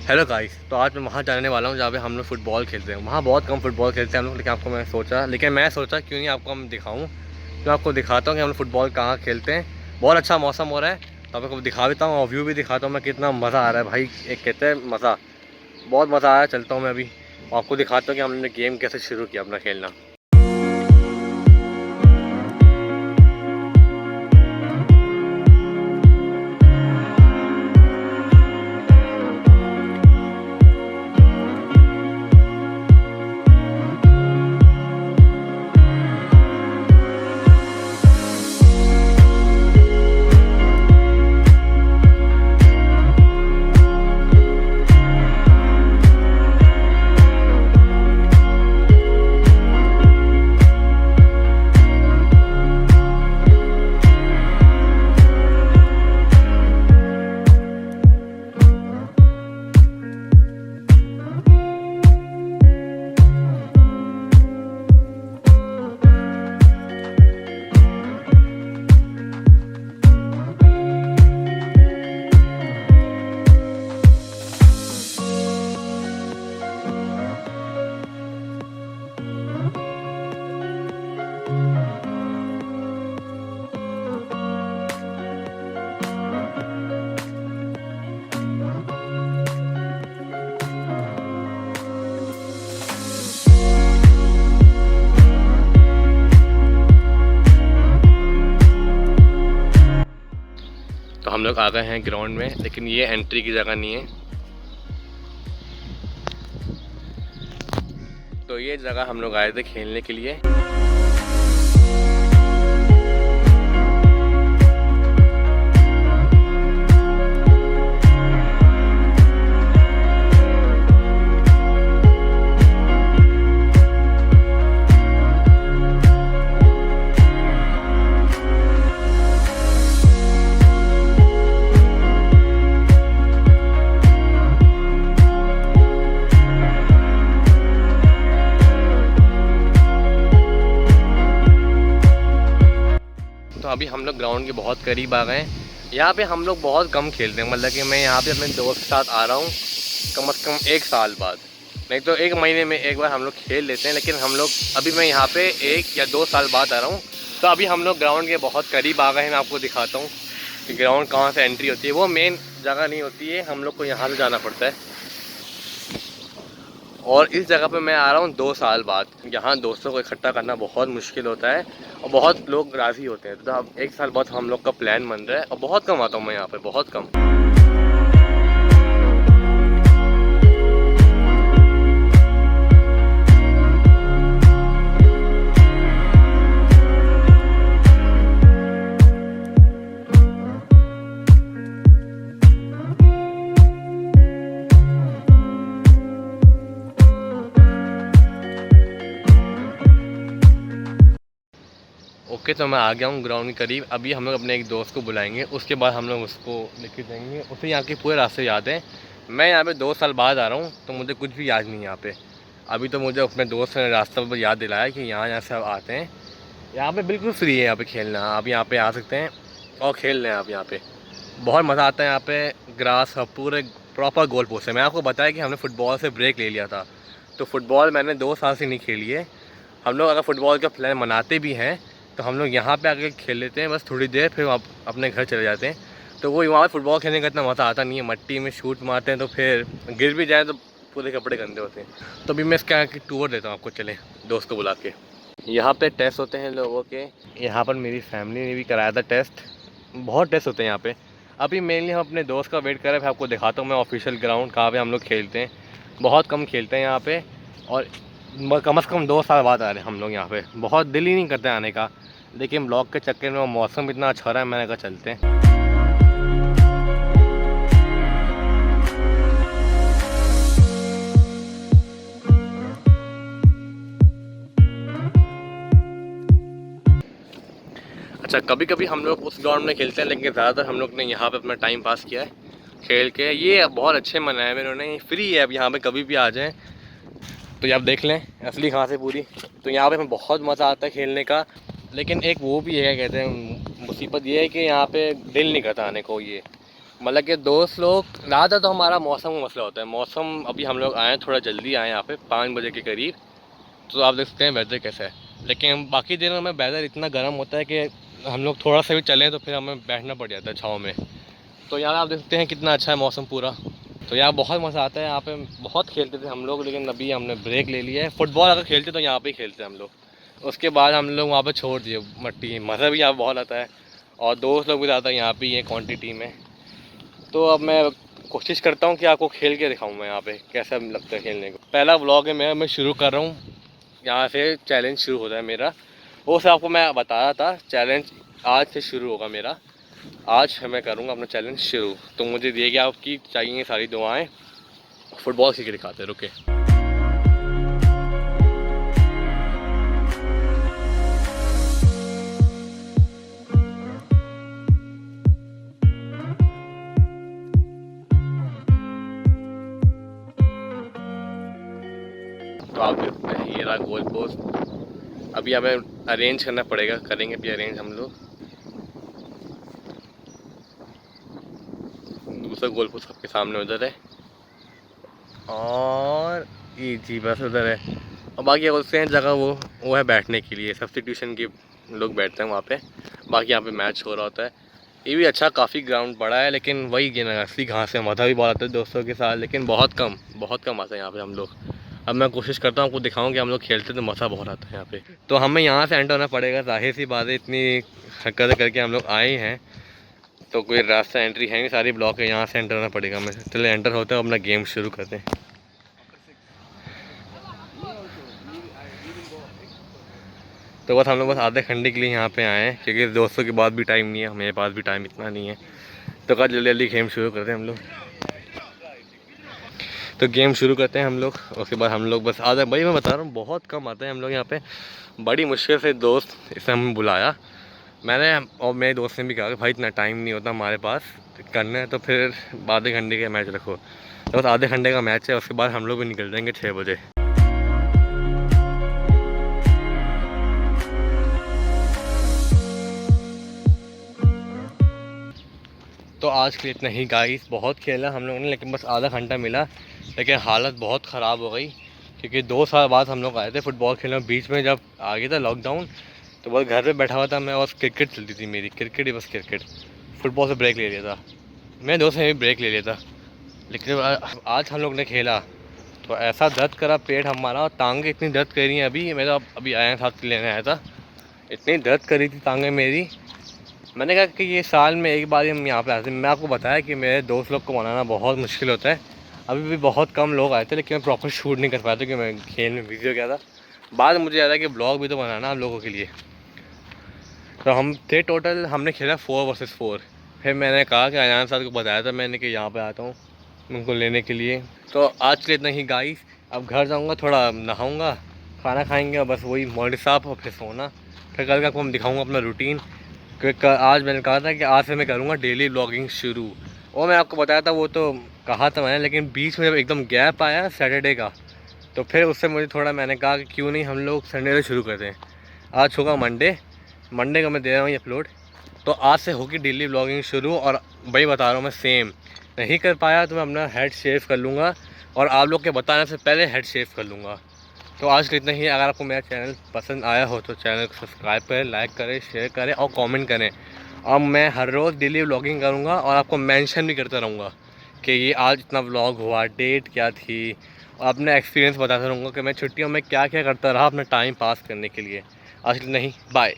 Hello guys, तो आज मैं वहाँ जाने वाला हूँ जहाँ पे हम लोग फुटबॉल खेलते हैं। वहाँ बहुत कम फुटबॉल खेलते हैं हम लोग, लेकिन मैं सोचा क्यों नहीं आपको हम दिखाऊँ। तो आपको दिखाता हूँ कि हम लोग फुटबॉल कहाँ खेलते हैं। बहुत अच्छा मौसम हो रहा है तो आपको दिखा देता हूँ और व्यू भी दिखाता हूँ मैं, कितना मज़ा आ रहा है भाई। एक कहते हैं मज़ा, बहुत मज़ा आया। चलता हूँ मैं अभी और आपको दिखाता हूँ कि हमने गेम कैसे शुरू किया अपना खेलना। तो हम लोग आ गए हैं ग्राउंड में, लेकिन ये एंट्री की जगह नहीं है। तो ये जगह हम लोग आए थे खेलने के लिए। तो अभी हम लोग ग्राउंड के बहुत करीब आ गए हैं। यहाँ पे हम लोग बहुत कम खेलते हैं, मतलब कि मैं यहाँ पे अपने दोस्त के साथ आ रहा हूँ कम से कम 1 साल बाद। नहीं तो 1 महीने में एक बार हम लोग खेल लेते हैं, लेकिन हम लोग अभी मैं यहाँ पे 1 या 2 साल बाद आ रहा हूँ। तो अभी हम लोग ग्राउंड के बहुत करीब आ गए हैं। मैं आपको दिखाता हूँ कि ग्राउंड कहाँ से एंट्री होती है। वो मेन जगह नहीं होती है, हम लोग को यहाँ से जाना पड़ता है। और इस जगह पे मैं आ रहा हूँ 2 साल बाद। यहाँ दोस्तों को इकट्ठा करना बहुत मुश्किल होता है और बहुत लोग राज़ी होते हैं। तो अब 1 साल बाद हम लोग का प्लान बन रहा है और बहुत कम आता हूँ मैं यहाँ पे, बहुत कम। ओके, तो मैं आ गया हूँ ग्राउंड के करीब। अभी हम लोग अपने एक दोस्त को बुलाएंगे, उसके बाद हम लोग उसको लेके जाएंगे। उसे यहाँ के पूरे रास्ते याद हैं। मैं यहाँ पे 2 साल बाद आ रहा हूँ तो मुझे कुछ भी याद नहीं है यहाँ पे। अभी तो मुझे अपने दोस्त ने रास्ता पर याद दिलाया कि यहाँ से आप आते हैं। यहाँ पे बिल्कुल फ्री है यहाँ पे खेलना, आप यहाँ पे आ सकते हैं और खेल रहे हैं आप यहाँ पे। बहुत मज़ा आता है यहाँ पे। ग्रास का पूरे प्रॉपर गोल पोस्ट है। मैं आपको बताया कि हमने फ़ुटबॉल से ब्रेक ले लिया था, तो फ़ुटबॉल मैंने 2 साल से नहीं खेली है। हम लोग अगर फ़ुटबॉल का प्लान बनाते भी हैं तो हम लोग यहाँ पे आके खेल लेते हैं बस थोड़ी देर, फिर आप अपने घर चले जाते हैं। तो वो वहाँ फ़ुटबॉल खेलने का इतना मज़ा आता नहीं है। मट्टी में शूट मारते हैं तो फिर गिर भी जाए तो पूरे कपड़े गंदे होते हैं। तो अभी मैं इसका टूर देता हूँ आपको, चलें दोस्त को बुला के। यहाँ पे टेस्ट होते हैं लोगों के। यहाँ पर मेरी फैमिली ने भी कराया था टेस्ट। बहुत टेस्ट होते हैं यहाँ पे। अभी मेनली हम अपने दोस्त का वेट कर रहे हैं। फिर आपको दिखाता हूँ मैं ऑफिशियल ग्राउंड कहाँ पे हम लोग खेलते हैं। बहुत कम खेलते हैं यहाँ पे और कम से कम 2 साल बाद आ रहे हैं हम लोग यहाँ पे। बहुत दिल ही नहीं करते आने का, लेकिन ब्लॉक के चक्कर में मौसम इतना अच्छा हो रहा है, मैंने कहा चलते हैं। अच्छा, कभी कभी हम लोग उस ग्राउंड में खेलते हैं, लेकिन ज़्यादातर हम लोग ने यहाँ पे अपना टाइम पास किया है खेल के। ये बहुत अच्छे मनाए हुए इन्होंने, फ्री है अब यहाँ पे, कभी भी आ जाएँ। तो ये आप देख लें असली घास है पूरी। तो यहाँ पे हमें बहुत मज़ा आता है खेलने का। लेकिन एक वो भी है, कहते हैं मुसीबत ये है कि यहाँ पे दिल नहीं करता आने को। ये मतलब कि दोस्त लोग ज़्यादा तो हमारा मौसम का मसला होता है। मौसम अभी हम लोग आए थोड़ा जल्दी आए यहाँ पे 5 बजे के करीब, तो आप देख सकते हैं वेदर कैसा है। लेकिन बाकी दिनों में वेदर इतना गर्म होता है कि हम लोग थोड़ा सा भी चलें तो फिर हमें बैठना पड़ जाता है छाँव में। तो यहाँ आप देख सकते हैं कितना अच्छा है मौसम पूरा। तो यहाँ बहुत मज़ा आता है। यहाँ पे बहुत खेलते थे हम लोग, लेकिन अभी हमने ब्रेक ले लिया है। फुटबॉल अगर खेलते तो यहाँ पे ही खेलते हम लोग। उसके बाद हम लोग वहाँ पे छोड़ दिए मट्टी। मज़ा भी यहाँ बहुत आता है और दोस्त लोग भी ज़्यादा यहाँ पे ही हैं क्वान्टिटी में। तो अब मैं कोशिश करता हूँ कि आपको खेल के दिखाऊँ मैं यहाँ पे कैसा लगता है खेलने को। पहला व्लॉग है मैं शुरू कर रहा हूँ। यहाँ से चैलेंज शुरू होता है मेरा। वो से आपको मैं बता रहा था, चैलेंज आज से शुरू होगा मेरा। आज मैं करूँगा अपना चैलेंज शुरू। तो मुझे दिए गया आपकी चाहिए सारी दुआएं। फुटबॉल सीख के दिखाते रुके। तो आप देखते हैं ये रहा गोल पोस्ट। अभी हमें अरेंज करना पड़ेगा, करेंगे भी अरेंज हम लोग। दूसरा गोल पोस्ट आपके सामने उधर है और ये जी बस उधर है। और बाकी बोलते हैं जगह वो है बैठने के लिए, सब्स्टिट्यूशन के लोग बैठते हैं वहाँ पे। बाकी यहाँ पे मैच हो रहा होता है। ये भी अच्छा काफ़ी ग्राउंड बड़ा है, लेकिन वही गेना असली घास है। मज़ा भी बहुत आता है दोस्तों के साथ, लेकिन बहुत कम आता है यहाँ पे हम लोग। अब मैं कोशिश करता हूँ आपको दिखाऊँ कि हम लोग खेलते तो मज़ा बहुत आता है यहाँ पे। तो हमें यहाँ से एंटर होना पड़ेगा, जाहिर सी बात है। इतनी हरकत करके हम लोग आए हैं तो कोई रास्ता एंट्री है नहीं, सारी ब्लॉक है। यहाँ से एंटर होना पड़ेगा हमें। चले एंटर होते हैं, अपना गेम शुरू करते हैं। तो बस हम लोग आधे घंटे के लिए यहाँ पे आए हैं, क्योंकि दोस्तों के बाद भी टाइम नहीं है, मेरे पास भी टाइम इतना नहीं है। तो कल जल्दी जल्दी गेम शुरू करते हैं हम लोग। तो गेम शुरू करते हैं हम लोग। उसके बाद हम लोग बस आधा, भाई मैं बता रहा हूँ बहुत कम आते हैं हम लोग यहाँ पे। बड़ी मुश्किल से दोस्त इसे हमें बुलाया मैंने, और मेरे दोस्त ने भी कहा कि भाई इतना टाइम नहीं होता हमारे पास करना है, तो फिर आधे घंटे का मैच रखो। तो बस आधे घंटे का मैच है, उसके बाद हम लोग भी निकल जाएंगे 6 बजे। तो आज के लिए इतना ही गाइस। बहुत खेला हम लोगों ने, लेकिन बस आधा घंटा मिला। लेकिन हालत बहुत ख़राब हो गई, क्योंकि 2 साल बाद हम लोग आए थे फुटबॉल खेलने। बीच में जब आ गया था लॉकडाउन, तो बस घर पे बैठा हुआ था मैं, और क्रिकेट चलती थी मेरी, क्रिकेट ही बस क्रिकेट। फुटबॉल से ब्रेक ले लिया था, मेरे दोस्त ने भी ब्रेक ले लिया था। लेकिन आज हम लोग ने खेला तो ऐसा दर्द करा पेट हमारा, और टांगें इतनी दर्द कर रही हैं। अभी मेरा अभी आया साथ लेने आया था, इतनी दर्द करी थी टांगें मेरी। मैंने कहा कि ये साल में एक बार ही हम यहाँ पे आते हैं। मैं आपको बताया कि मेरे दोस्त लोग को मनाना बहुत मुश्किल होता है। अभी भी बहुत कम लोग आए थे, लेकिन मैं प्रॉपर शूट नहीं कर पाया था, क्योंकि मैं खेल में बिजी हो गया था। बाद में मुझे याद है कि ब्लॉग भी तो बनाना हम लोगों के लिए। तो हम थे टोटल, हमने खेला 4 वर्सेस 4। फिर मैंने कहा कि अयान साहब को बताया था मैंने कि यहाँ पे आता हूँ उनको लेने के लिए। तो आज के लिए इतना ही गाइस। अब घर जाऊँगा, थोड़ा नहाऊँगा, खाना खाएँगे, और बस वही मॉर्निंग साफ और फिर सोना। फिर कल का आपको मैं दिखाऊँगा अपना रूटीन, क्योंकि आज मैंने कहा था कि आज से मैं करूँगा डेली ब्लॉगिंग शुरू। और मैं आपको बताया था, वो तो कहा था मैंने, लेकिन बीच में जब एकदम गैप आया सैटरडे का, तो फिर उससे मुझे थोड़ा मैंने कहा कि क्यों नहीं हम लोग संडे से शुरू करते हैं। आज होगा मंडे का मैं दे रहा हूँ ये अपलोड। तो आज से होगी डेली ब्लॉगिंग शुरू। और भाई बता रहा हूँ मैं, सेम नहीं कर पाया तो मैं अपना हेड शेव कर लूँगा, और आप लोग के बताने से पहले हेड शेव कर लूँगा। तो आज के इतना ही। अगर आपको मेरा चैनल पसंद आया हो तो चैनल को सब्सक्राइब करें, लाइक करें, शेयर करें और कमेंट करें। और मैं हर रोज़ डेली व्लॉगिंग करूँगा, और आपको मेंशन भी करता रहूँगा कि ये आज इतना व्लॉग हुआ, डेट क्या थी, और अपना एक्सपीरियंस बताता रहूँगा कि मैं छुट्टियों में क्या क्या करता रहा अपना टाइम पास करने के लिए। आज के लिए नहीं, बाय।